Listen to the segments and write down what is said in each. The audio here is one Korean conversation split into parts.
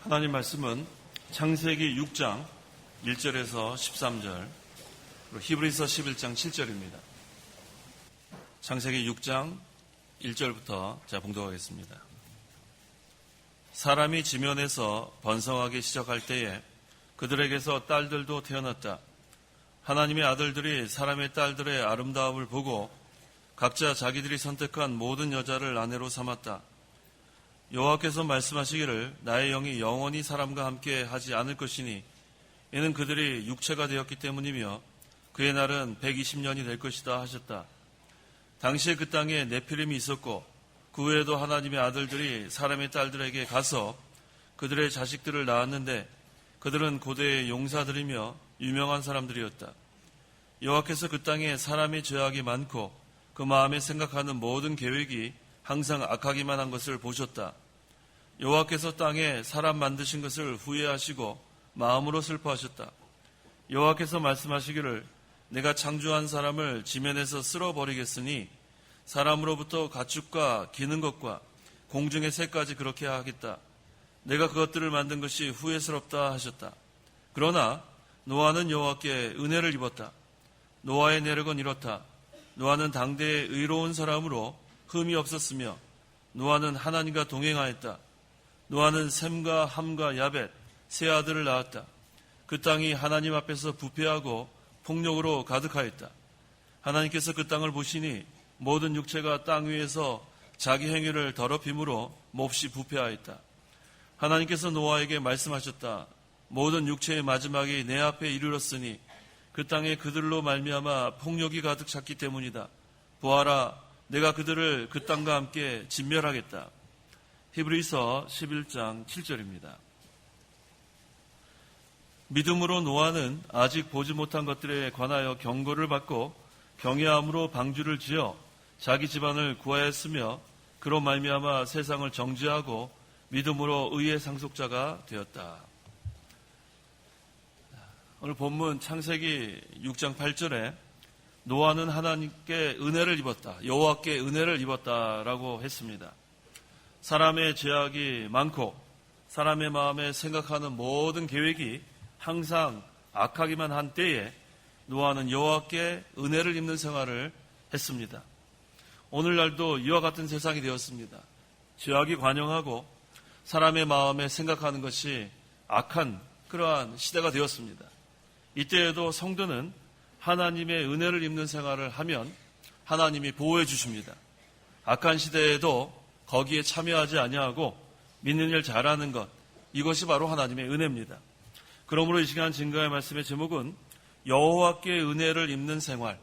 하나님 말씀은 창세기 6장 1절에서 13절, 그리고 히브리서 11장 7절입니다. 창세기 6장 1절부터 제가 봉독하겠습니다. 사람이 지면에서 번성하기 시작할 때에 그들에게서 딸들도 태어났다. 하나님의 아들들이 사람의 딸들의 아름다움을 보고 각자 자기들이 선택한 모든 여자를 아내로 삼았다. 여호와께서 말씀하시기를 나의 영이 영원히 사람과 함께 하지 않을 것이니 이는 그들이 육체가 되었기 때문이며 그의 날은 120년이 될 것이다 하셨다. 당시에 그 땅에 네피림이 있었고 그 외에도 하나님의 아들들이 사람의 딸들에게 가서 그들의 자식들을 낳았는데 그들은 고대의 용사들이며 유명한 사람들이었다. 여호와께서 그 땅에 사람의 죄악이 많고 그 마음에 생각하는 모든 계획이 항상 악하기만 한 것을 보셨다. 여호와께서 땅에 사람 만드신 것을 후회하시고 마음으로 슬퍼하셨다. 여호와께서 말씀하시기를 내가 창조한 사람을 지면에서 쓸어버리겠으니 사람으로부터 가축과 기는 것과 공중의 새까지 그렇게 하겠다. 내가 그것들을 만든 것이 후회스럽다 하셨다. 그러나 노아는 여호와께 은혜를 입었다. 노아의 내력은 이렇다. 노아는 당대의 의로운 사람으로 흠이 없었으며 노아는 하나님과 동행하였다. 노아는 셈과 함과 야벳 세 아들을 낳았다. 그 땅이 하나님 앞에서 부패하고 폭력으로 가득하였다. 하나님께서 그 땅을 보시니 모든 육체가 땅 위에서 자기 행위를 더럽힘으로 몹시 부패하였다. 하나님께서 노아에게 말씀하셨다. 모든 육체의 마지막이 내 앞에 이르렀으니 그 땅에 그들로 말미암아 폭력이 가득 찼기 때문이다. 보아라, 내가 그들을 그 땅과 함께 진멸하겠다. 히브리서 11장 7절입니다. 믿음으로 노아는 아직 보지 못한 것들에 관하여 경고를 받고 경외함으로 방주를 지어 자기 집안을 구하였으며 그로 말미암아 세상을 정죄하고 믿음으로 의의 상속자가 되었다. 오늘 본문 창세기 6장 8절에 노아는 하나님께 은혜를 입었다. 여호와께 은혜를 입었다라고 했습니다. 사람의 죄악이 많고 사람의 마음에 생각하는 모든 계획이 항상 악하기만 한 때에 노아는 여호와께 은혜를 입는 생활을 했습니다. 오늘날도 이와 같은 세상이 되었습니다. 죄악이 관영하고 사람의 마음에 생각하는 것이 악한 그러한 시대가 되었습니다. 이때에도 성도는 하나님의 은혜를 입는 생활을 하면 하나님이 보호해 주십니다. 악한 시대에도 거기에 참여하지 아니하고 믿는 일 잘하는 것, 이것이 바로 하나님의 은혜입니다. 그러므로 이 시간 증거의 말씀의 제목은 여호와께 은혜를 입는 생활,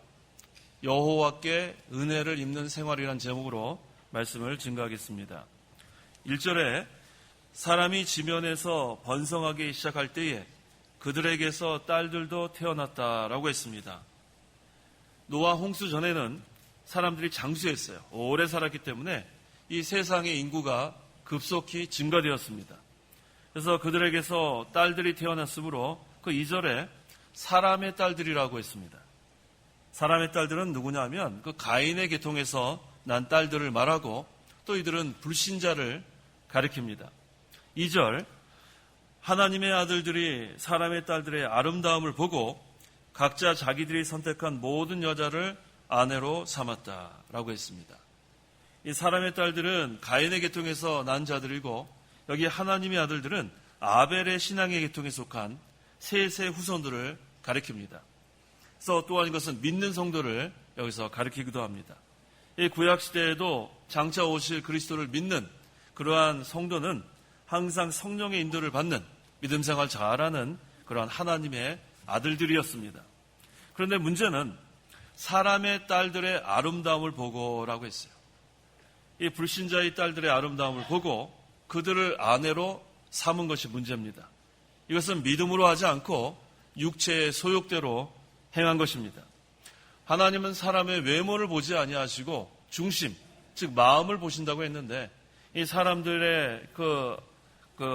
여호와께 은혜를 입는 생활이라는 제목으로 말씀을 증거하겠습니다. 1절에 사람이 지면에서 번성하기 시작할 때에 그들에게서 딸들도 태어났다라고 했습니다. 노아 홍수 전에는 사람들이 장수했어요. 오래 살았기 때문에 이 세상의 인구가 급속히 증가되었습니다. 그래서 그들에게서 딸들이 태어났으므로 그 2절에 사람의 딸들이라고 했습니다. 사람의 딸들은 누구냐 하면 그 가인의 계통에서 난 딸들을 말하고 또 이들은 불신자를 가리킵니다. 2절 하나님의 아들들이 사람의 딸들의 아름다움을 보고 각자 자기들이 선택한 모든 여자를 아내로 삼았다라고 했습니다. 이 사람의 딸들은 가인의 계통에서 난 자들이고 여기 하나님의 아들들은 아벨의 신앙의 계통에 속한 셋의 후손들을 가리킵니다. 그래서 또한 이것은 믿는 성도를 여기서 가리키기도 합니다. 이 구약시대에도 장차 오실 그리스도를 믿는 그러한 성도는 항상 성령의 인도를 받는 믿음 생활 잘하는 그러한 하나님의 아들들이었습니다. 그런데 문제는 사람의 딸들의 아름다움을 보고라고 했어요. 이 불신자의 딸들의 아름다움을 보고 그들을 아내로 삼은 것이 문제입니다. 이것은 믿음으로 하지 않고 육체의 소욕대로 행한 것입니다. 하나님은 사람의 외모를 보지 아니하시고 중심, 즉 마음을 보신다고 했는데 이 사람들의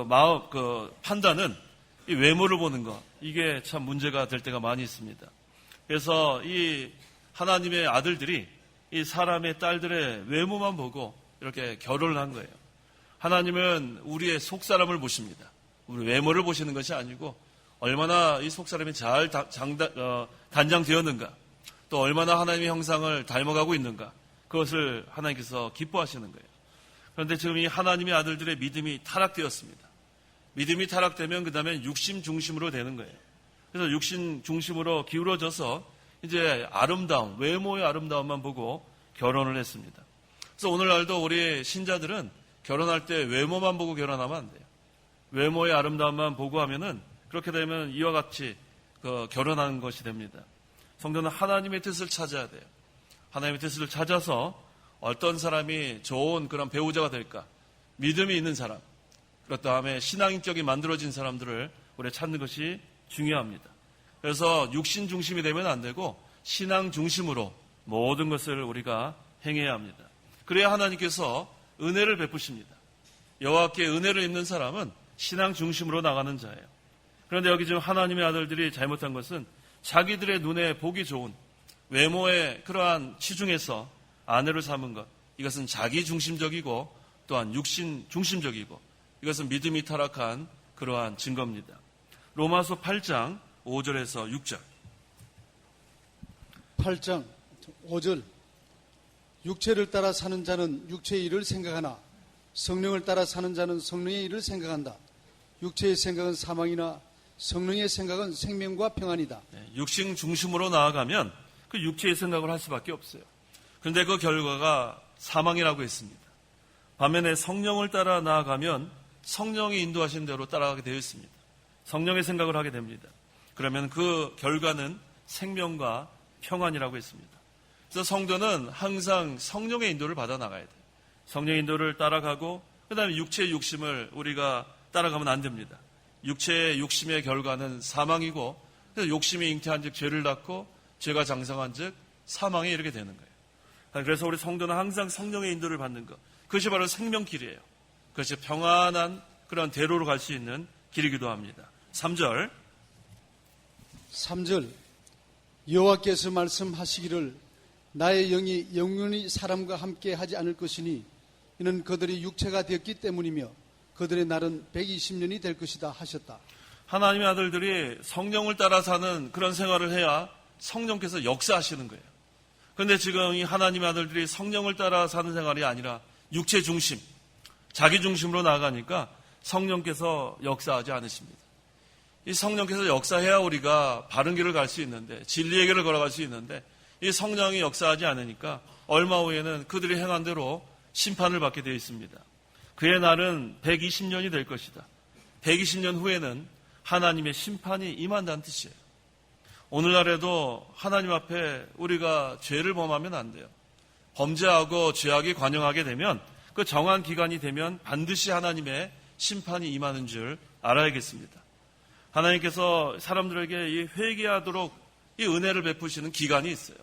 마음, 판단은 이 외모를 보는 것, 이게 참 문제가 될 때가 많이 있습니다. 그래서 이 하나님의 아들들이 이 사람의 딸들의 외모만 보고 이렇게 결혼을 한 거예요. 하나님은 우리의 속사람을 보십니다. 우리 외모를 보시는 것이 아니고 얼마나 이 속사람이 잘 단장되었는가, 또 얼마나 하나님의 형상을 닮아가고 있는가, 그것을 하나님께서 기뻐하시는 거예요. 그런데 지금 이 하나님의 아들들의 믿음이 타락되었습니다. 믿음이 타락되면 그 다음에 육신 중심으로 되는 거예요. 그래서 육신 중심으로 기울어져서 이제 아름다움, 외모의 아름다움만 보고 결혼을 했습니다. 그래서 오늘날도 우리 신자들은 결혼할 때 외모만 보고 결혼하면 안 돼요. 외모의 아름다움만 보고 하면은 그렇게 되면 이와 같이 결혼하는 것이 됩니다. 성도는 하나님의 뜻을 찾아야 돼요. 하나님의 뜻을 찾아서 어떤 사람이 좋은 그런 배우자가 될까? 믿음이 있는 사람, 그 다음에 신앙인격이 만들어진 사람들을 우리가 찾는 것이 중요합니다. 그래서 육신 중심이 되면 안 되고 신앙 중심으로 모든 것을 우리가 행해야 합니다. 그래야 하나님께서 은혜를 베푸십니다. 여호와께 은혜를 입는 사람은 신앙 중심으로 나가는 자예요. 그런데 여기 지금 하나님의 아들들이 잘못한 것은 자기들의 눈에 보기 좋은 외모의 그러한 치중에서 아내를 삼은 것, 이것은 자기 중심적이고 또한 육신 중심적이고 이것은 믿음이 타락한 그러한 증거입니다. 로마서 8장 5절에서 6절. 8장 5절. 육체를 따라 사는 자는 육체의 일을 생각하나 성령을 따라 사는 자는 성령의 일을 생각한다. 육체의 생각은 사망이나 성령의 생각은 생명과 평안이다. 육신 중심으로 나아가면 그 육체의 생각을 할 수밖에 없어요. 그런데 그 결과가 사망이라고 했습니다. 반면에 성령을 따라 나아가면 성령이 인도하신 대로 따라가게 되어 있습니다. 성령의 생각을 하게 됩니다. 그러면 그 결과는 생명과 평안이라고 했습니다. 그래서 성도는 항상 성령의 인도를 받아 나가야 돼요. 성령의 인도를 따라가고 그 다음에 육체의 욕심을 우리가 따라가면 안 됩니다. 육체의 욕심의 결과는 사망이고 그래서 욕심이 잉태한 즉 죄를 낳고 죄가 장성한 즉 사망에 이르게 되는 거예요. 그래서 우리 성도는 항상 성령의 인도를 받는 것, 그것이 바로 생명길이에요. 그것이 평안한 그런 대로로 갈 수 있는 길이기도 합니다. 3절. 여호와께서 말씀하시기를 나의 영이 영원히 사람과 함께 하지 않을 것이니 이는 그들이 육체가 되었기 때문이며 그들의 날은 120년이 될 것이다 하셨다. 하나님의 아들들이 성령을 따라 사는 그런 생활을 해야 성령께서 역사하시는 거예요. 그런데 지금 이 하나님의 아들들이 성령을 따라 사는 생활이 아니라 육체 중심, 자기 중심으로 나아가니까 성령께서 역사하지 않으십니다. 이 성령께서 역사해야 우리가 바른 길을 갈 수 있는데, 진리의 길을 걸어갈 수 있는데 이 성령이 역사하지 않으니까 얼마 후에는 그들이 행한 대로 심판을 받게 되어 있습니다. 그의 날은 120년이 될 것이다. 120년 후에는 하나님의 심판이 임한다는 뜻이에요. 오늘날에도 하나님 앞에 우리가 죄를 범하면 안 돼요. 범죄하고 죄악이 관영하게 되면 그 정한 기간이 되면 반드시 하나님의 심판이 임하는 줄 알아야겠습니다. 하나님께서 사람들에게 이 회개하도록 이 은혜를 베푸시는 기간이 있어요.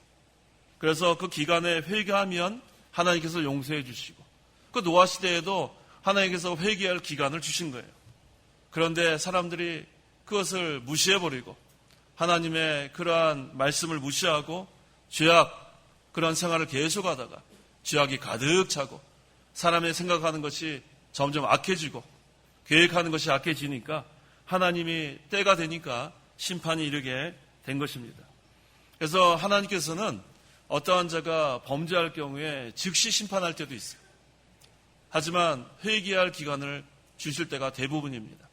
그래서 그 기간에 회개하면 하나님께서 용서해 주시고 그 노아 시대에도 하나님께서 회개할 기간을 주신 거예요. 그런데 사람들이 그것을 무시해버리고 하나님의 그러한 말씀을 무시하고 죄악 그런 생활을 계속하다가 죄악이 가득 차고 사람의 생각하는 것이 점점 악해지고 계획하는 것이 악해지니까 하나님이 때가 되니까 심판이 이르게 된 것입니다. 그래서 하나님께서는 어떠한 자가 범죄할 경우에 즉시 심판할 때도 있어요. 하지만 회개할 기간을 주실 때가 대부분입니다.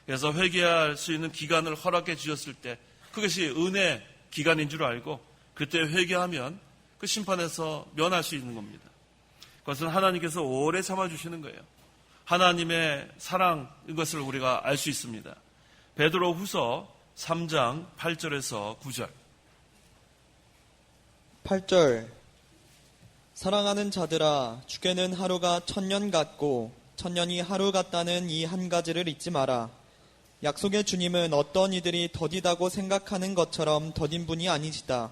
그래서 회개할 수 있는 기간을 허락해 주셨을 때 그것이 은혜 기간인 줄 알고 그때 회개하면 그 심판에서 면할 수 있는 겁니다. 그것은 하나님께서 오래 참아주시는 거예요. 하나님의 사랑 이것을 우리가 알 수 있습니다. 베드로 후서 3장 8절에서 9절. 8절. 사랑하는 자들아, 주께는 하루가 1000년 같고 1000년이 하루 같다는 이 한 가지를 잊지 마라. 약속의 주님은 어떤 이들이 더디다고 생각하는 것처럼 더딘 분이 아니시다.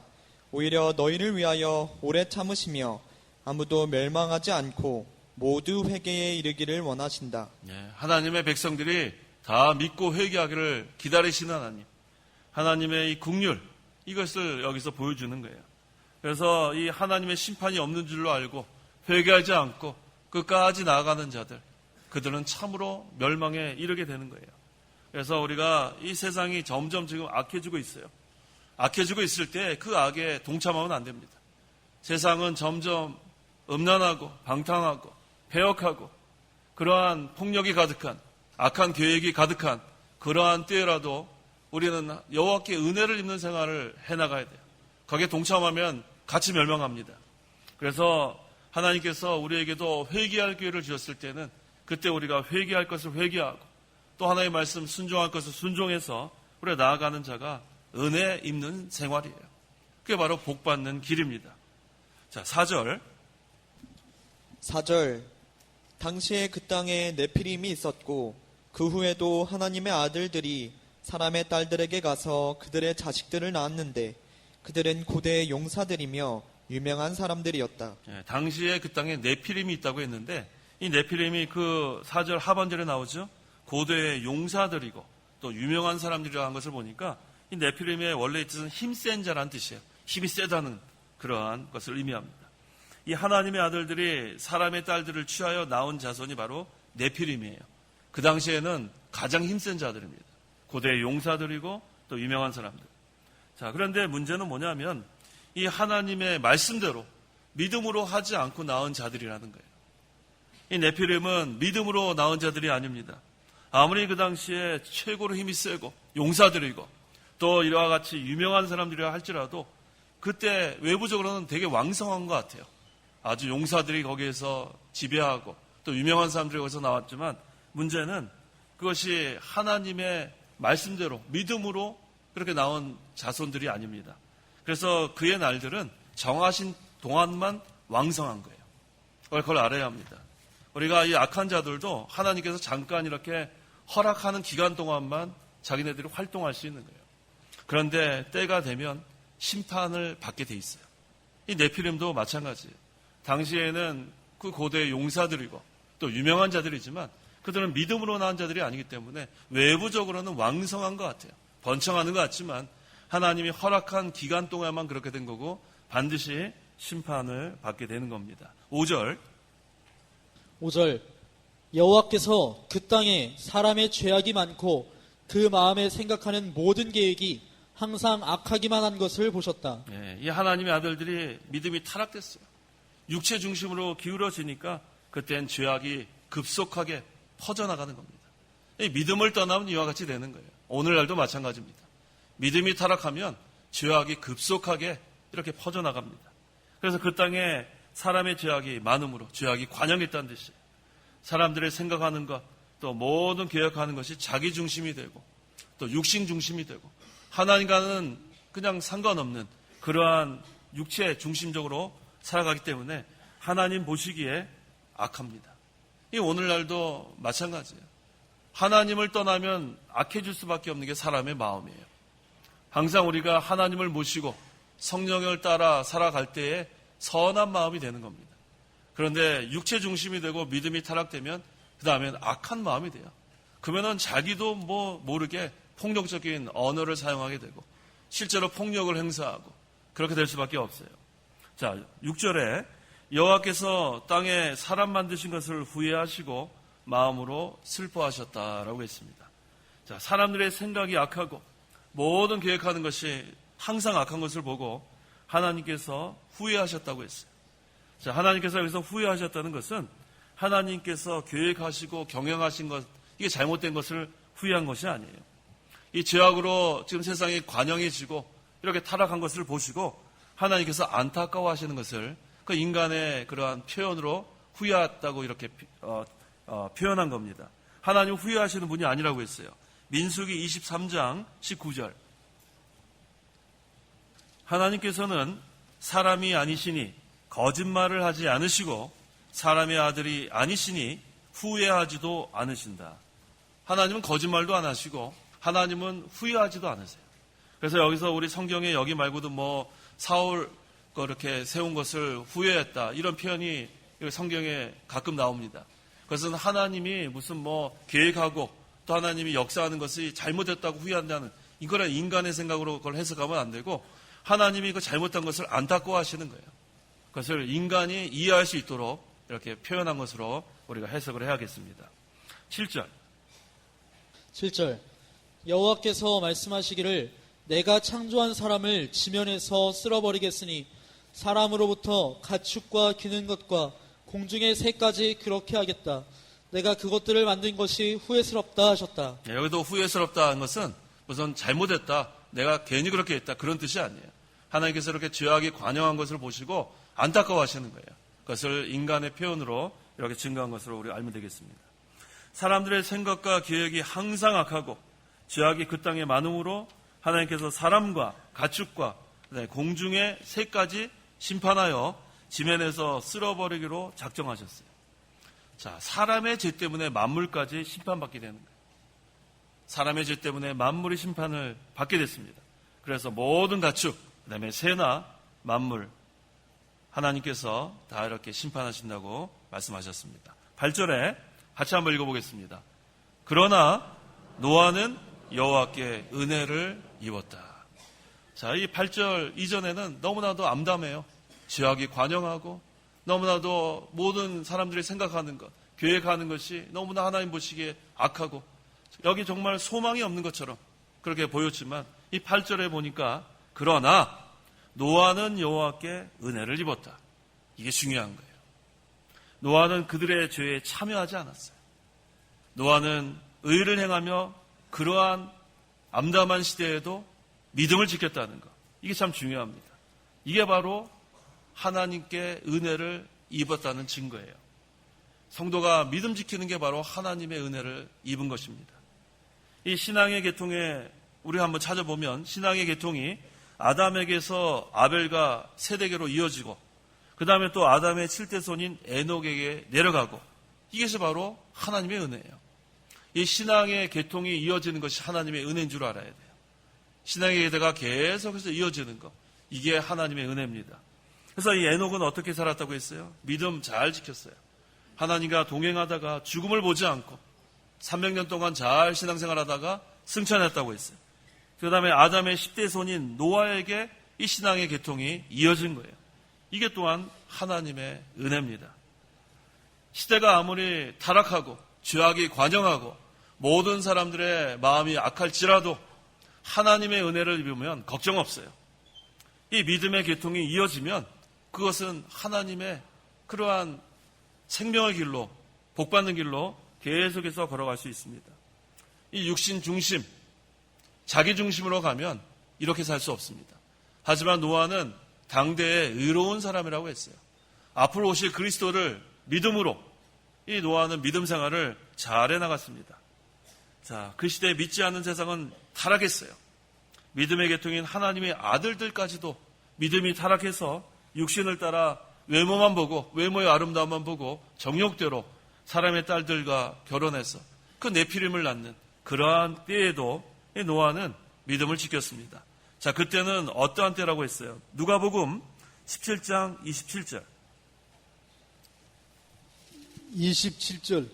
오히려 너희를 위하여 오래 참으시며 아무도 멸망하지 않고 모두 회개에 이르기를 원하신다. 하나님의 백성들이 다 믿고 회개하기를 기다리시는 하나님. 하나님의 이 긍휼, 이것을 여기서 보여주는 거예요. 그래서 이 하나님의 심판이 없는 줄로 알고 회개하지 않고 끝까지 나아가는 자들, 그들은 참으로 멸망에 이르게 되는 거예요. 그래서 우리가 이 세상이 점점 지금 악해지고 있어요. 악해지고 있을 때 그 악에 동참하면 안 됩니다. 세상은 점점 음란하고 방탕하고 배역하고 그러한 폭력이 가득한 악한 계획이 가득한 그러한 때라도 우리는 여호와께 은혜를 입는 생활을 해나가야 돼요. 거기에 동참하면 같이 멸망합니다. 그래서 하나님께서 우리에게도 회개할 기회를 주셨을 때는 그때 우리가 회개할 것을 회개하고 또 하나님의 말씀 순종할 것을 순종해서 우리가 나아가는 자가 은혜 입는 생활이에요. 그게 바로 복받는 길입니다. 자, 4절. 4절. 당시에 그 땅에 네피림이 있었고 그 후에도 하나님의 아들들이 사람의 딸들에게 가서 그들의 자식들을 낳았는데 그들은 고대의 용사들이며 유명한 사람들이었다. 당시에 그 땅에 네피림이 있다고 했는데 이 네피림이 그 4절 하반절에 나오죠. 고대의 용사들이고 또 유명한 사람들이라는 것을 보니까 이 네피림의 원래 뜻은 힘센 자라는 뜻이에요. 힘이 세다는 그러한 것을 의미합니다. 이 하나님의 아들들이 사람의 딸들을 취하여 낳은 자손이 바로 네피림이에요. 그 당시에는 가장 힘센 자들입니다. 고대의 용사들이고 또 유명한 사람들. 자, 그런데 문제는 뭐냐면 이 하나님의 말씀대로 믿음으로 하지 않고 낳은 자들이라는 거예요. 이 네피림은 믿음으로 낳은 자들이 아닙니다. 아무리 그 당시에 최고로 힘이 세고 용사들이고 또 이와 같이 유명한 사람들이라 할지라도 그때 외부적으로는 되게 왕성한 것 같아요. 아주 용사들이 거기에서 지배하고 또 유명한 사람들이 거기서 나왔지만 문제는 그것이 하나님의 말씀대로 믿음으로 그렇게 나온 자손들이 아닙니다. 그래서 그의 날들은 정하신 동안만 왕성한 거예요. 그걸 알아야 합니다. 우리가 이 악한 자들도 하나님께서 잠깐 이렇게 허락하는 기간 동안만 자기네들이 활동할 수 있는 거예요. 그런데 때가 되면 심판을 받게 돼 있어요. 이 네피림도 마찬가지예요. 당시에는 그 고대의 용사들이고 또 유명한 자들이지만 그들은 믿음으로 낳은 자들이 아니기 때문에 외부적으로는 왕성한 것 같아요. 번창하는 것 같지만 하나님이 허락한 기간 동안만 그렇게 된 거고 반드시 심판을 받게 되는 겁니다. 5절. 5절. 여호와께서 그 땅에 사람의 죄악이 많고 그 마음에 생각하는 모든 계획이 항상 악하기만 한 것을 보셨다. 이 하나님의 아들들이 믿음이 타락됐어요. 육체 중심으로 기울어지니까 그땐 죄악이 급속하게 퍼져나가는 겁니다. 이 믿음을 떠나면 이와 같이 되는 거예요. 오늘날도 마찬가지입니다. 믿음이 타락하면 죄악이 급속하게 이렇게 퍼져나갑니다. 그래서 그 땅에 사람의 죄악이 많음으로 죄악이 관영했다는 뜻이에요. 사람들의 생각하는 것, 또 모든 계획하는 것이 자기 중심이 되고 또 육신 중심이 되고 하나님과는 그냥 상관없는 그러한 육체 중심적으로 살아가기 때문에 하나님 보시기에 악합니다. 이 오늘날도 마찬가지예요. 하나님을 떠나면 악해질 수밖에 없는 게 사람의 마음이에요. 항상 우리가 하나님을 모시고 성령을 따라 살아갈 때에 선한 마음이 되는 겁니다. 그런데 육체 중심이 되고 믿음이 타락되면 그 다음엔 악한 마음이 돼요. 그러면은 자기도 모르게 폭력적인 언어를 사용하게 되고 실제로 폭력을 행사하고 그렇게 될 수밖에 없어요. 자, 6절에 여호와께서 땅에 사람 만드신 것을 후회하시고 마음으로 슬퍼하셨다라고 했습니다. 자, 사람들의 생각이 악하고 모든 계획하는 것이 항상 악한 것을 보고 하나님께서 후회하셨다고 했어요. 자, 하나님께서 여기서 후회하셨다는 것은 하나님께서 계획하시고 경영하신 것, 이게 잘못된 것을 후회한 것이 아니에요. 이 죄악으로 지금 세상이 관영해지고 이렇게 타락한 것을 보시고 하나님께서 안타까워하시는 것을 그 인간의 그러한 표현으로 후회했다고 이렇게 표현한 겁니다. 하나님 후회하시는 분이 아니라고 했어요. 민수기 23장 19절. 하나님께서는 사람이 아니시니 거짓말을 하지 않으시고 사람의 아들이 아니시니 후회하지도 않으신다. 하나님은 거짓말도 안 하시고 하나님은 후회하지도 않으세요. 그래서 여기서 우리 성경에 여기 말고도 사울 이렇게 세운 것을 후회했다 이런 표현이 성경에 가끔 나옵니다. 그것은 하나님이 무슨 계획하고 또 하나님이 역사하는 것이 잘못했다고 후회한다는 이거는 인간의 생각으로 그걸 해석하면 안 되고 하나님이 그 잘못한 것을 안타까워하시는 거예요. 그것을 인간이 이해할 수 있도록 이렇게 표현한 것으로 우리가 해석을 해야겠습니다. 7절. 7절. 여호와께서 말씀하시기를 내가 창조한 사람을 지면에서 쓸어버리겠으니 사람으로부터 가축과 기는 것과 공중의 새까지 그렇게 하겠다. 내가 그것들을 만든 것이 후회스럽다 하셨다. 여기도 후회스럽다는 것은 무슨 잘못했다, 내가 괜히 그렇게 했다, 그런 뜻이 아니에요. 하나님께서 이렇게 죄악이 관영한 것을 보시고 안타까워하시는 거예요. 그것을 인간의 표현으로 이렇게 증거한 것으로 우리가 알면 되겠습니다. 사람들의 생각과 계획이 항상 악하고 죄악이 그 땅에 많음으로 하나님께서 사람과 가축과 공중의 새까지 심판하여 지면에서 쓸어버리기로 작정하셨어요. 자, 사람의 죄 때문에 만물까지 심판받게 되는 거예요. 사람의 죄 때문에 만물이 심판을 받게 됐습니다. 그래서 모든 가축, 그 다음에 새나 만물, 하나님께서 다 이렇게 심판하신다고 말씀하셨습니다. 8절에 같이 한번 읽어보겠습니다. 그러나 노아는 여호와께 은혜를 입었다. 자, 이 8절 이전에는 너무나도 암담해요. 죄악이 관영하고 너무나도 모든 사람들이 생각하는 것, 계획하는 것이 너무나 하나님 보시기에 악하고 여기 정말 소망이 없는 것처럼 그렇게 보였지만 이 8절에 보니까 그러나 노아는 여호와께 은혜를 입었다. 이게 중요한 거예요. 노아는 그들의 죄에 참여하지 않았어요. 노아는 의를 행하며 그러한 암담한 시대에도 믿음을 지켰다는 것. 이게 참 중요합니다. 이게 바로 하나님께 은혜를 입었다는 증거예요. 성도가 믿음 지키는 게 바로 하나님의 은혜를 입은 것입니다. 이 신앙의 계통에 우리 한번 찾아보면 신앙의 계통이 아담에게서 아벨과 셋에게로 이어지고 그 다음에 또 아담의 7대 손인 에녹에게 내려가고 이것이 바로 하나님의 은혜예요. 이 신앙의 계통이 이어지는 것이 하나님의 은혜인 줄 알아야 돼요. 신앙의 계대가 계속해서 이어지는 것, 이게 하나님의 은혜입니다. 그래서 이 에녹은 어떻게 살았다고 했어요? 믿음 잘 지켰어요. 하나님과 동행하다가 죽음을 보지 않고 300년 동안 잘 신앙생활하다가 승천했다고 했어요. 그 다음에 아담의 10대 손인 노아에게 이 신앙의 계통이 이어진 거예요. 이게 또한 하나님의 은혜입니다. 시대가 아무리 타락하고 죄악이 관영하고 모든 사람들의 마음이 악할지라도 하나님의 은혜를 입으면 걱정 없어요. 이 믿음의 계통이 이어지면 그것은 하나님의 그러한 생명의 길로, 복받는 길로 계속해서 걸어갈 수 있습니다. 이 육신 중심, 자기 중심으로 가면 이렇게 살 수 없습니다. 하지만 노아는 당대의 의로운 사람이라고 했어요. 앞으로 오실 그리스도를 믿음으로 이 노아는 믿음 생활을 잘 해나갔습니다. 자, 그 시대에 믿지 않는 세상은 타락했어요. 믿음의 계통인 하나님의 아들들까지도 믿음이 타락해서 육신을 따라 외모만 보고 외모의 아름다움만 보고 정욕대로 사람의 딸들과 결혼해서 그 네피림을 낳는 그러한 때에도 노아는 믿음을 지켰습니다. 자, 그때는 어떠한 때라고 했어요? 누가복음 17장 27절. 27절.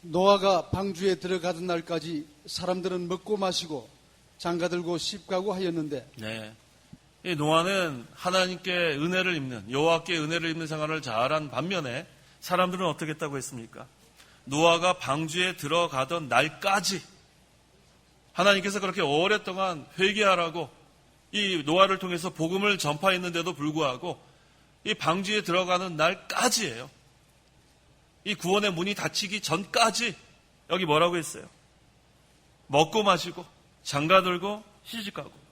노아가 방주에 들어가던 날까지 사람들은 먹고 마시고 장가들고 씹가고 하였는데 네. 이 노아는 하나님께 은혜를 입는, 여호와께 은혜를 입는 생활을 잘한 반면에 사람들은 어떻게 했다고 했습니까? 노아가 방주에 들어가던 날까지 하나님께서 그렇게 오랫동안 회개하라고 이 노아를 통해서 복음을 전파했는데도 불구하고 이 방주에 들어가는 날까지예요. 이 구원의 문이 닫히기 전까지 여기 뭐라고 했어요? 먹고 마시고 장가들고 시집가고.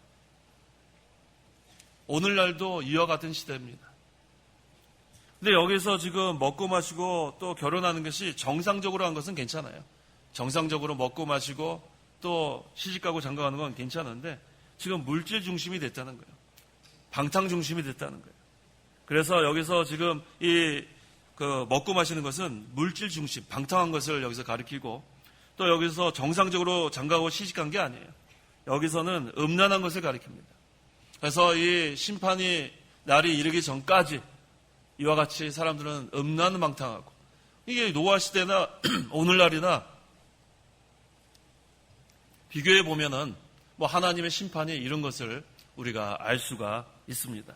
오늘날도 이와 같은 시대입니다. 근데 여기서 지금 먹고 마시고 또 결혼하는 것이 정상적으로 한 것은 괜찮아요. 정상적으로 먹고 마시고 또 시집가고 장가가는 건 괜찮은데 지금 물질 중심이 됐다는 거예요. 방탕 중심이 됐다는 거예요. 그래서 여기서 지금 먹고 마시는 것은 물질 중심, 방탕한 것을 여기서 가리키고 또 여기서 정상적으로 장가고 시집간 게 아니에요. 여기서는 음란한 것을 가리킵니다. 그래서 이 심판이 날이 이르기 전까지 이와 같이 사람들은 음란을 방탕하고 이게 노아 시대나 오늘날이나 비교해 보면은 하나님의 심판이 이런 것을 우리가 알 수가 있습니다.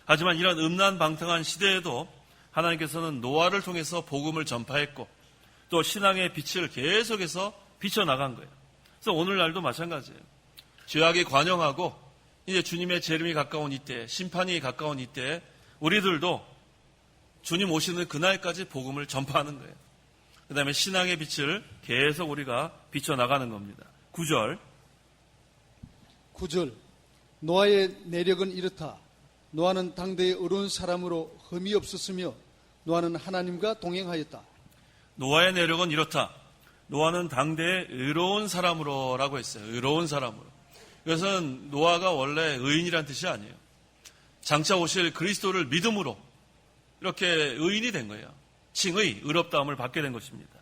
하지만 이런 음란 방탕한 시대에도 하나님께서는 노아를 통해서 복음을 전파했고 또 신앙의 빛을 계속해서 비춰나간 거예요. 그래서 오늘날도 마찬가지예요. 죄악이 관영하고 이제 주님의 재림이 가까운 이때, 심판이 가까운 이때 우리들도 주님 오시는 그날까지 복음을 전파하는 거예요. 그 다음에 신앙의 빛을 계속 우리가 비춰나가는 겁니다. 9절. 9절. 노아의 내력은 이렇다. 노아는 당대의 어려운 사람으로 흠이 없었으며 노아는 하나님과 동행하였다. 노아의 내력은 이렇다. 노아는 당대의 의로운 사람으로라고 했어요. 의로운 사람으로. 이것은 노아가 원래 의인이란 뜻이 아니에요. 장차 오실 그리스도를 믿음으로 이렇게 의인이 된 거예요. 칭의, 의롭다함을 받게 된 것입니다.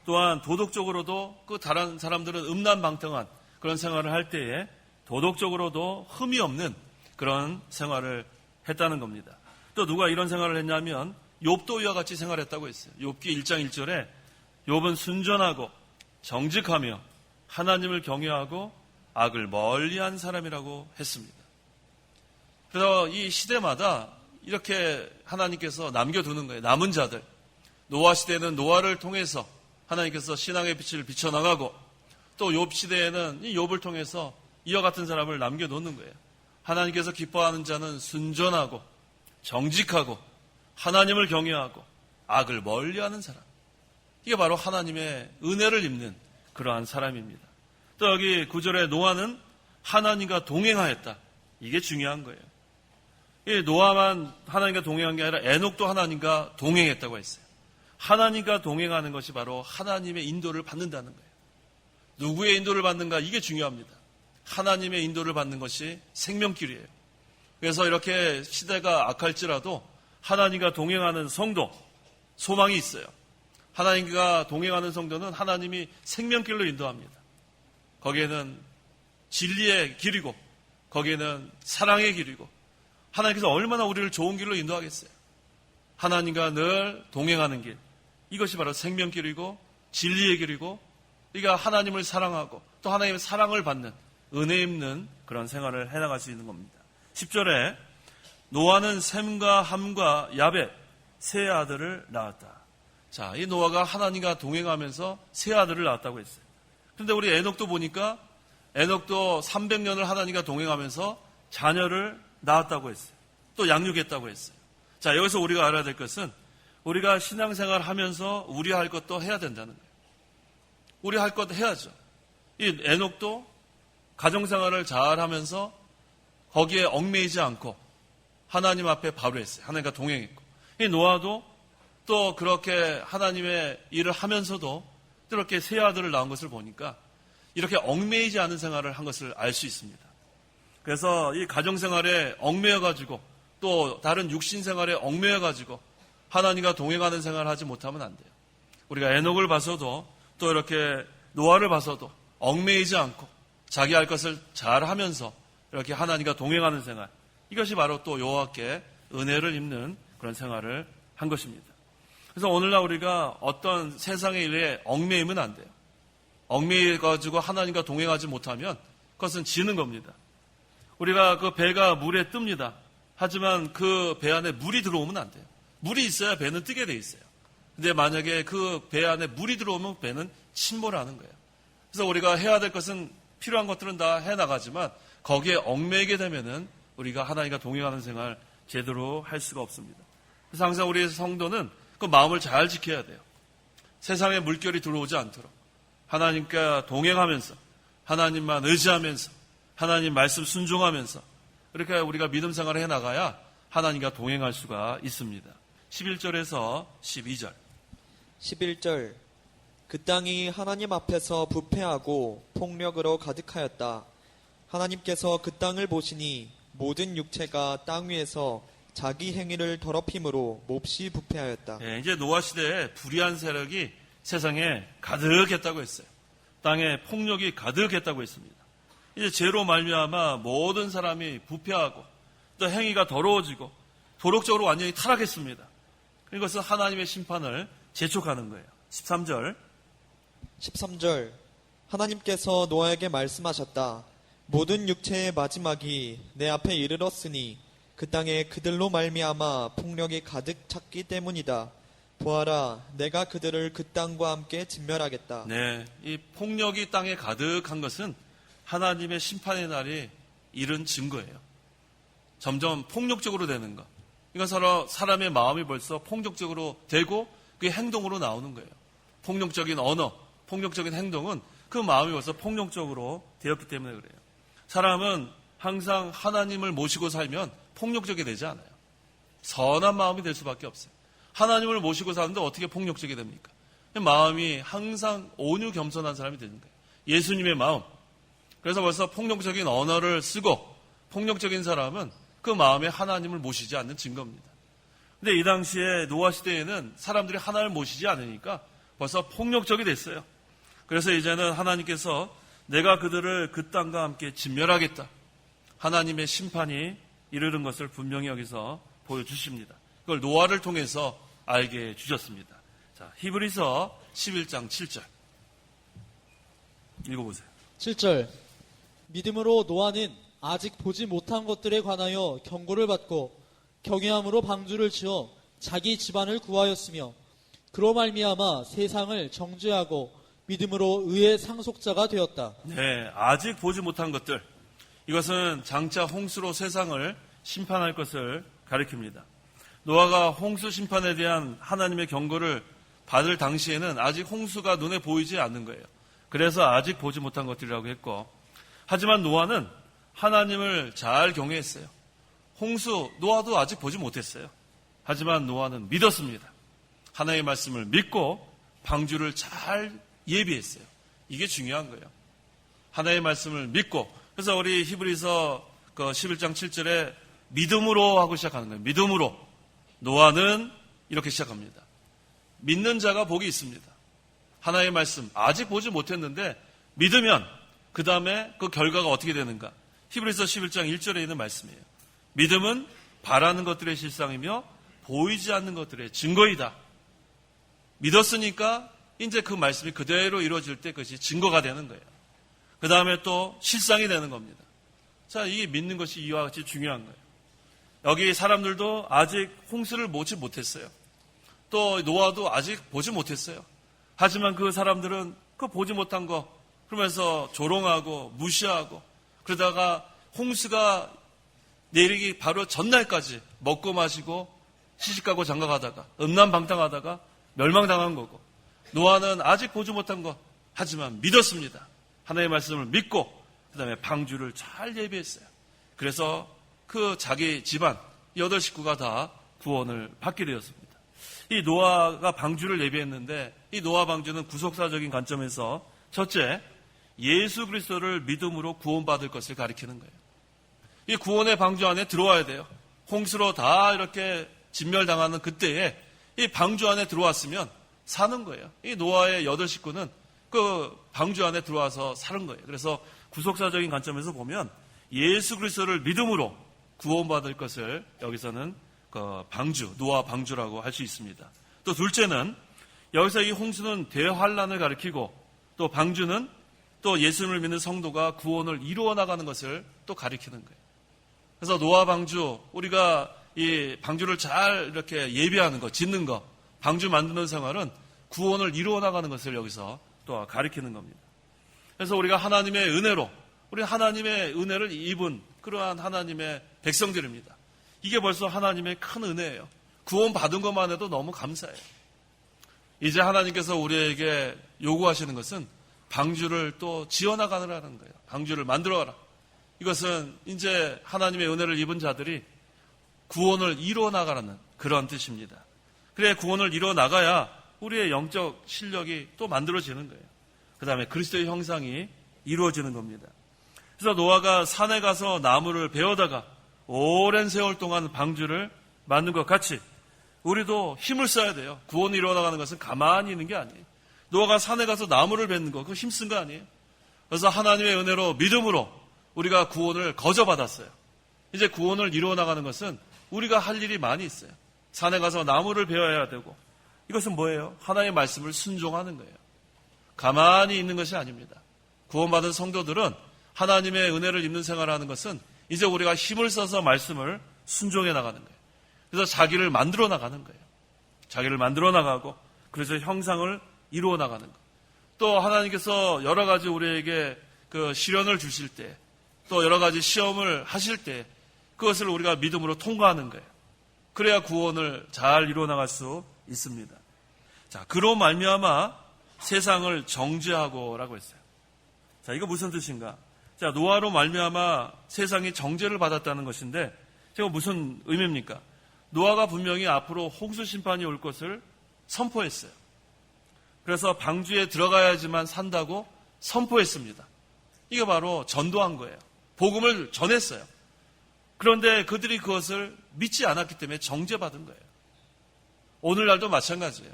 또한 도덕적으로도 그 다른 사람들은 음란방탕한 그런 생활을 할 때에 도덕적으로도 흠이 없는 그런 생활을 했다는 겁니다. 또 누가 이런 생활을 했냐면 욥도 이와 같이 생활했다고 했어요. 욥기 1장 1절에 욥은 순전하고 정직하며 하나님을 경외하고 악을 멀리한 사람이라고 했습니다. 그래서 이 시대마다 이렇게 하나님께서 남겨두는 거예요. 남은 자들. 노아 시대는 노아를 통해서 하나님께서 신앙의 빛을 비춰나가고 또 욥 시대에는 이 욥을 통해서 이와 같은 사람을 남겨놓는 거예요. 하나님께서 기뻐하는 자는 순전하고 정직하고 하나님을 경외하고 악을 멀리하는 사람. 이게 바로 하나님의 은혜를 입는 그러한 사람입니다. 또 여기 9절에 노아는 하나님과 동행하였다. 이게 중요한 거예요. 이 노아만 하나님과 동행한 게 아니라 에녹도 하나님과 동행했다고 했어요. 하나님과 동행하는 것이 바로 하나님의 인도를 받는다는 거예요. 누구의 인도를 받는가? 이게 중요합니다. 하나님의 인도를 받는 것이 생명길이에요. 그래서 이렇게 시대가 악할지라도 하나님과 동행하는 성도, 소망이 있어요. 하나님과 동행하는 성도는 하나님이 생명길로 인도합니다. 거기에는 진리의 길이고 거기에는 사랑의 길이고 하나님께서 얼마나 우리를 좋은 길로 인도하겠어요. 하나님과 늘 동행하는 길, 이것이 바로 생명길이고 진리의 길이고 우리가 하나님을 사랑하고 또 하나님의 사랑을 받는 은혜 입는 그런 생활을 해나갈 수 있는 겁니다. 10절에 노아는 셈과 함과 야벳 세 아들을 낳았다. 자, 이 노아가 하나님과 동행하면서 세 아들을 낳았다고 했어요. 그런데 우리 에녹도 보니까 에녹도 300년을 하나님과 동행하면서 자녀를 낳았다고 했어요. 또 양육했다고 했어요. 자, 여기서 우리가 알아야 될 것은 우리가 신앙생활 하면서 우리 할 것도 해야 된다는 거예요. 우리 할 것도 해야죠. 이 에녹도 가정생활을 잘 하면서 거기에 얽매이지 않고 하나님 앞에 바로 했어요. 하나님과 동행했고. 이 노아도 또 그렇게 하나님의 일을 하면서도 또 이렇게 세 아들을 낳은 것을 보니까 이렇게 얽매이지 않은 생활을 한 것을 알 수 있습니다. 그래서 이 가정생활에 얽매여가지고 또 다른 육신생활에 얽매여가지고 하나님과 동행하는 생활을 하지 못하면 안 돼요. 우리가 에녹을 봐서도 또 이렇게 노아를 봐서도 얽매이지 않고 자기 할 것을 잘 하면서 이렇게 하나님과 동행하는 생활, 이것이 바로 또 여호와께 은혜를 입는 그런 생활을 한 것입니다. 그래서 오늘날 우리가 어떤 세상의 일에 얽매이면 안 돼요. 얽매여가지고 하나님과 동행하지 못하면 그것은 지는 겁니다. 우리가 그 배가 물에 뜹니다. 하지만 그 배 안에 물이 들어오면 안 돼요. 물이 있어야 배는 뜨게 돼 있어요. 근데 만약에 그 배 안에 물이 들어오면 배는 침몰하는 거예요. 그래서 우리가 해야 될 것은 필요한 것들은 다 해나가지만 거기에 얽매이게 되면은 우리가 하나님과 동행하는 생활 제대로 할 수가 없습니다. 그래서 항상 우리 성도는 그 마음을 잘 지켜야 돼요. 세상에 물결이 들어오지 않도록 하나님과 동행하면서 하나님만 의지하면서 하나님 말씀 순종하면서 그렇게 우리가 믿음 생활을 해나가야 하나님과 동행할 수가 있습니다. 11절에서 12절. 11절. 그 땅이 하나님 앞에서 부패하고 폭력으로 가득하였다. 하나님께서 그 땅을 보시니 모든 육체가 땅 위에서 자기 행위를 더럽힘으로 몹시 부패하였다. 예, 이제 노아 시대에 불의한 세력이 세상에 가득했다고 했어요. 땅에 폭력이 가득했다고 했습니다. 이제 죄로 말미암아 모든 사람이 부패하고 또 행위가 더러워지고 도덕적으로 완전히 타락했습니다. 이것은 하나님의 심판을 재촉하는 거예요. 13절. 13절. 하나님께서 노아에게 말씀하셨다. 모든 육체의 마지막이 내 앞에 이르렀으니 그 땅에 그들로 말미암아 폭력이 가득 찼기 때문이다. 보아라, 내가 그들을 그 땅과 함께 진멸하겠다. 네, 이 폭력이 땅에 가득한 것은 하나님의 심판의 날이 이른 증거예요. 점점 폭력적으로 되는 것. 이건 사람의 마음이 벌써 폭력적으로 되고 그게 행동으로 나오는 거예요. 폭력적인 언어, 폭력적인 행동은 그 마음이 벌써 폭력적으로 되었기 때문에 그래요. 사람은 항상 하나님을 모시고 살면 폭력적이 되지 않아요. 선한 마음이 될 수밖에 없어요. 하나님을 모시고 사는데 어떻게 폭력적이 됩니까? 마음이 항상 온유 겸손한 사람이 되는 거예요. 예수님의 마음. 그래서 벌써 폭력적인 언어를 쓰고 폭력적인 사람은 그 마음에 하나님을 모시지 않는 증거입니다. 근데 이 당시에 노아 시대에는 사람들이 하나님을 모시지 않으니까 벌써 폭력적이 됐어요. 그래서 이제는 하나님께서 내가 그들을 그 땅과 함께 진멸하겠다. 하나님의 심판이 이르는 것을 분명히 여기서 보여주십니다. 그걸 노아를 통해서 알게 해주셨습니다. 자, 히브리서 11장 7절 읽어보세요. 7절. 믿음으로 노아는 아직 보지 못한 것들에 관하여 경고를 받고 경외함으로 방주를 지어 자기 집안을 구하였으며 그로 말미암아 세상을 정죄하고 믿음으로 의의 상속자가 되었다. 네, 아직 보지 못한 것들. 이것은 장차 홍수로 세상을 심판할 것을 가리킵니다. 노아가 홍수 심판에 대한 하나님의 경고를 받을 당시에는 아직 홍수가 눈에 보이지 않는 거예요. 그래서 아직 보지 못한 것들이라고 했고, 하지만 노아는 하나님을 잘 경외했어요. 홍수, 노아도 아직 보지 못했어요. 하지만 노아는 믿었습니다. 하나님의 말씀을 믿고 방주를 잘 예비했어요. 이게 중요한 거예요. 하나님의 말씀을 믿고, 그래서 우리 히브리서 11장 7절에 믿음으로 하고 시작하는 거예요. 믿음으로. 노아는 이렇게 시작합니다. 믿는 자가 복이 있습니다. 하나님의 말씀 아직 보지 못했는데 믿으면 그 다음에 그 결과가 어떻게 되는가. 히브리서 11장 1절에 있는 말씀이에요. 믿음은 바라는 것들의 실상이며 보이지 않는 것들의 증거이다. 믿었으니까 이제 그 말씀이 그대로 이루어질 때 그것이 증거가 되는 거예요. 그 다음에 또 실상이 되는 겁니다. 자, 이게 믿는 것이 이와 같이 중요한 거예요. 여기 사람들도 아직 홍수를 보지 못했어요. 또 노아도 아직 보지 못했어요. 하지만 그 사람들은 그 보지 못한 거 그러면서 조롱하고 무시하고 그러다가 홍수가 내리기 바로 전날까지 먹고 마시고 시집가고 장가가다가 음란방탕하다가 멸망당한 거고, 노아는 아직 보지 못한 거 하지만 믿었습니다. 하나님의 말씀을 믿고 그 다음에 방주를 잘 예비했어요. 그래서 그 자기 집안 8식구가 다 구원을 받게 되었습니다. 이 노아가 방주를 예비했는데 이 노아 방주는 구속사적인 관점에서 첫째, 예수 그리스도를 믿음으로 구원받을 것을 가리키는 거예요. 이 구원의 방주 안에 들어와야 돼요. 홍수로 다 이렇게 진멸당하는 그때에 이 방주 안에 들어왔으면 사는 거예요. 이 노아의 8식구는 그 방주 안에 들어와서 사는 거예요. 그래서 구속사적인 관점에서 보면 예수 그리스도를 믿음으로 구원받을 것을 여기서는 그 방주, 노아 방주라고 할 수 있습니다. 또 둘째는 여기서 이 홍수는 대환란을 가리키고 또 방주는 또 예수님을 믿는 성도가 구원을 이루어 나가는 것을 또 가리키는 거예요. 그래서 노아 방주, 우리가 이 방주를 잘 이렇게 예비하는 거, 짓는 거, 방주 만드는 생활은 구원을 이루어 나가는 것을 여기서 또 가리키는 겁니다. 그래서 우리가 하나님의 은혜로, 우리 하나님의 은혜를 입은 그러한 하나님의 백성들입니다. 이게 벌써 하나님의 큰 은혜예요. 구원 받은 것만 해도 너무 감사해요. 이제 하나님께서 우리에게 요구하시는 것은 방주를 또 지어나가라는 거예요. 방주를 만들어가라. 이것은 이제 하나님의 은혜를 입은 자들이 구원을 이루어 나가라는 그런 뜻입니다. 그래 구원을 이루어 나가야 우리의 영적 실력이 또 만들어지는 거예요. 그 다음에 그리스도의 형상이 이루어지는 겁니다. 그래서 노아가 산에 가서 나무를 베어다가 오랜 세월 동안 방주를 만든 것 같이 우리도 힘을 써야 돼요. 구원이 이루어 나가는 것은 가만히 있는 게 아니에요. 노아가 산에 가서 나무를 베는 거, 그거 힘쓴 거 아니에요. 그래서 하나님의 은혜로 믿음으로 우리가 구원을 거저받았어요. 이제 구원을 이루어 나가는 것은 우리가 할 일이 많이 있어요. 산에 가서 나무를 베어야 되고, 이것은 뭐예요? 하나님의 말씀을 순종하는 거예요. 가만히 있는 것이 아닙니다. 구원받은 성도들은 하나님의 은혜를 입는 생활을 하는 것은 이제 우리가 힘을 써서 말씀을 순종해 나가는 거예요. 그래서 자기를 만들어 나가는 거예요. 자기를 만들어 나가고 그래서 형상을 이루어 나가는 것. 또 하나님께서 여러 가지 우리에게 그 시련을 주실 때, 또 여러 가지 시험을 하실 때 그것을 우리가 믿음으로 통과하는 거예요. 그래야 구원을 잘 이루어 나갈 수 있습니다. 자, 그로 말미암아 세상을 정죄하고라고 했어요. 자, 이거 무슨 뜻인가? 자, 노아로 말미암아 세상이 정죄를 받았다는 것인데, 제가 무슨 의미입니까? 노아가 분명히 앞으로 홍수 심판이 올 것을 선포했어요. 그래서 방주에 들어가야지만 산다고 선포했습니다. 이게 바로 전도한 거예요. 복음을 전했어요. 그런데 그들이 그것을 믿지 않았기 때문에 정죄받은 거예요. 오늘날도 마찬가지예요.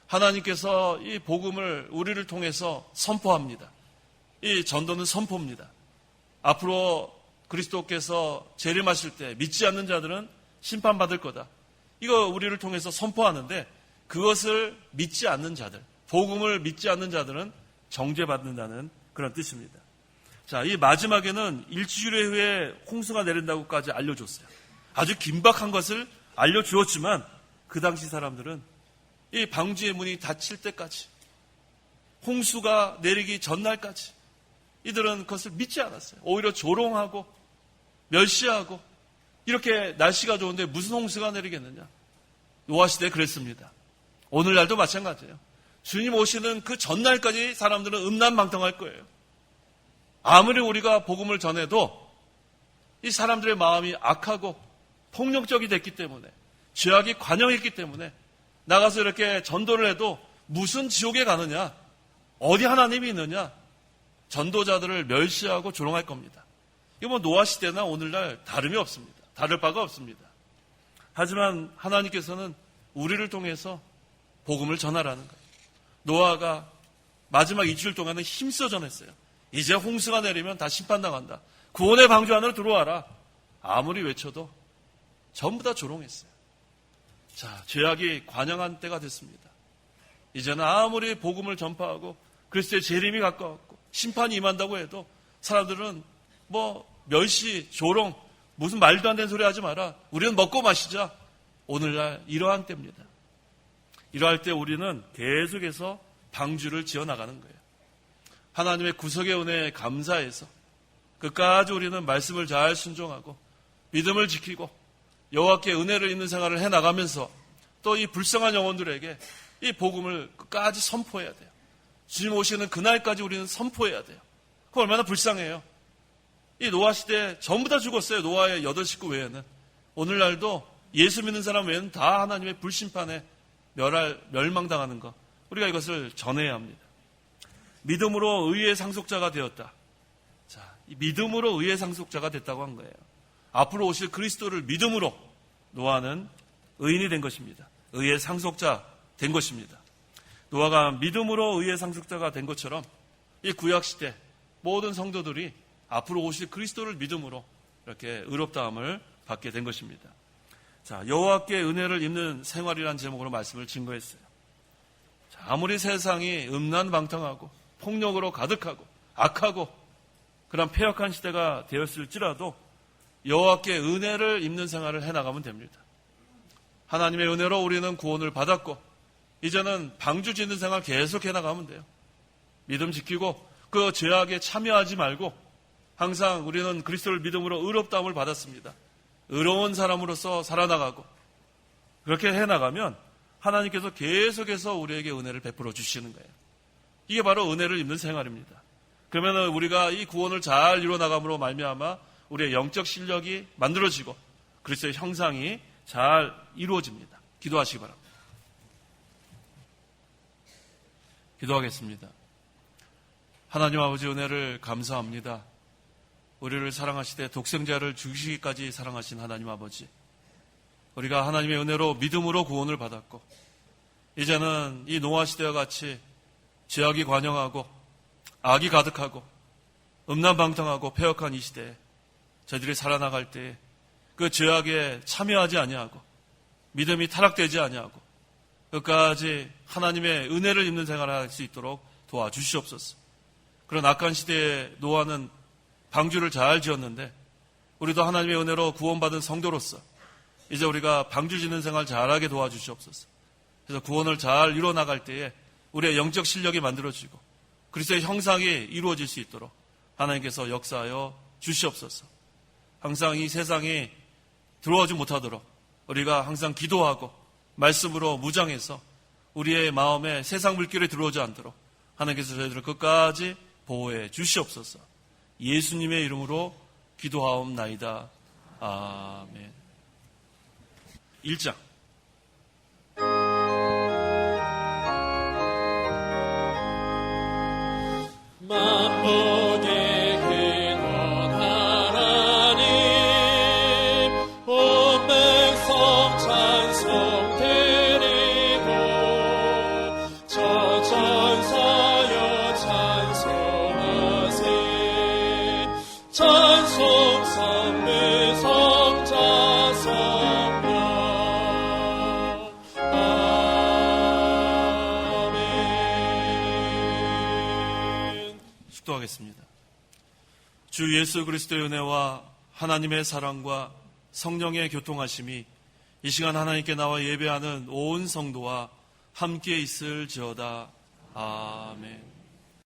하나님께서 이 복음을 우리를 통해서 선포합니다. 이 전도는 선포입니다. 앞으로 그리스도께서 재림하실 때 믿지 않는 자들은 심판받을 거다. 이거 우리를 통해서 선포하는데 그것을 믿지 않는 자들, 복음을 믿지 않는 자들은 정죄받는다는 그런 뜻입니다. 자, 이 마지막에는 일주일 후에 홍수가 내린다고까지 알려줬어요. 아주 긴박한 것을 알려주었지만 그 당시 사람들은 이 방주의 문이 닫힐 때까지, 홍수가 내리기 전날까지 이들은 그것을 믿지 않았어요. 오히려 조롱하고 멸시하고, 이렇게 날씨가 좋은데 무슨 홍수가 내리겠느냐. 노아 시대에 그랬습니다. 오늘날도 마찬가지예요. 주님 오시는 그 전날까지 사람들은 음란방탕할 거예요. 아무리 우리가 복음을 전해도 이 사람들의 마음이 악하고 폭력적이 됐기 때문에, 죄악이 관영했기 때문에 나가서 이렇게 전도를 해도 무슨 지옥에 가느냐, 어디 하나님이 있느냐, 전도자들을 멸시하고 조롱할 겁니다. 이거 뭐 노아 시대나 오늘날 다름이 없습니다. 다를 바가 없습니다. 하지만 하나님께서는 우리를 통해서 복음을 전하라는 거예요. 노아가 마지막 일주일 동안은 힘써 전했어요. 이제 홍수가 내리면 다 심판당한다. 구원의 방주 안으로 들어와라. 아무리 외쳐도 전부 다 조롱했어요. 자, 죄악이 관영한 때가 됐습니다. 이제는 아무리 복음을 전파하고 그리스도의 재림이 가까웠고 심판이 임한다고 해도 사람들은 뭐 멸시, 조롱, 무슨 말도 안 되는 소리 하지 마라. 우리는 먹고 마시자. 오늘날 이러한 때입니다. 이러할 때 우리는 계속해서 방주를 지어나가는 거예요. 하나님의 구속의 은혜에 감사해서 끝까지 우리는 말씀을 잘 순종하고 믿음을 지키고 여호와께 은혜를 입는 생활을 해나가면서 또 이 불쌍한 영혼들에게 이 복음을 끝까지 선포해야 돼요. 주님 오시는 그날까지 우리는 선포해야 돼요. 그거 얼마나 불쌍해요. 이 노아 시대에 전부 다 죽었어요. 노아의 8식구 외에는. 오늘날도 예수 믿는 사람 외에는 다 하나님의 불심판에 멸망당하는 것. 우리가 이것을 전해야 합니다. 믿음으로 의의 상속자가 되었다. 자, 이 믿음으로 의의 상속자가 됐다고 한 거예요. 앞으로 오실 그리스도를 믿음으로 노아는 의인이 된 것입니다. 의의 상속자 된 것입니다. 노아가 믿음으로 의의 상속자가 된 것처럼 이 구약시대 모든 성도들이 앞으로 오실 그리스도를 믿음으로 이렇게 의롭다함을 받게 된 것입니다. 자, 여호와께 은혜를 입는 생활이라는 제목으로 말씀을 증거했어요. 자, 아무리 세상이 음란방탕하고 폭력으로 가득하고 악하고 그런 패역한 시대가 되었을지라도 여호와께 은혜를 입는 생활을 해나가면 됩니다. 하나님의 은혜로 우리는 구원을 받았고 이제는 방주 짓는 생활 계속 해나가면 돼요. 믿음 지키고 그 죄악에 참여하지 말고 항상 우리는 그리스도를 믿음으로 의롭다함을 받았습니다. 의로운 사람으로서 살아나가고 그렇게 해나가면 하나님께서 계속해서 우리에게 은혜를 베풀어 주시는 거예요. 이게 바로 은혜를 입는 생활입니다. 그러면 우리가 이 구원을 잘 이루어나감으로 말미암아 우리의 영적 실력이 만들어지고 그리스도의 형상이 잘 이루어집니다. 기도하시기 바랍니다. 기도하겠습니다. 하나님 아버지 은혜를 감사합니다. 우리를 사랑하시되 독생자를 주시기까지 사랑하신 하나님 아버지, 우리가 하나님의 은혜로 믿음으로 구원을 받았고 이제는 이 노아 시대와 같이 죄악이 관영하고 악이 가득하고 음란방탕하고 패역한 이 시대에 저희들이 살아나갈 때 그 죄악에 참여하지 아니하고 믿음이 타락되지 아니하고 끝까지 하나님의 은혜를 입는 생활을 할 수 있도록 도와주시옵소서. 그런 악한 시대에 노아는 방주를 잘 지었는데 우리도 하나님의 은혜로 구원받은 성도로서 이제 우리가 방주 짓는 생활 잘하게 도와주시옵소서. 그래서 구원을 잘 이루어나갈 때에 우리의 영적 실력이 만들어지고 그리스도의 형상이 이루어질 수 있도록 하나님께서 역사하여 주시옵소서. 항상 이 세상이 들어오지 못하도록 우리가 항상 기도하고 말씀으로 무장해서 우리의 마음에 세상 물결이 들어오지 않도록 하나님께서 저희들을 끝까지 보호해 주시옵소서. 예수님의 이름으로 기도하옵나이다. 아멘. 1장. 만복의 근원 하나님, 온 백성 찬송 드리고 저 천사여 찬송하세. 찬송 삼위 성자 성령. 아멘. 축도하겠습니다. 주 예수 그리스도의 은혜와 하나님의 사랑과 성령의 교통하심이 이 시간 하나님께 나와 예배하는 온 성도와 함께 있을지어다. 아멘.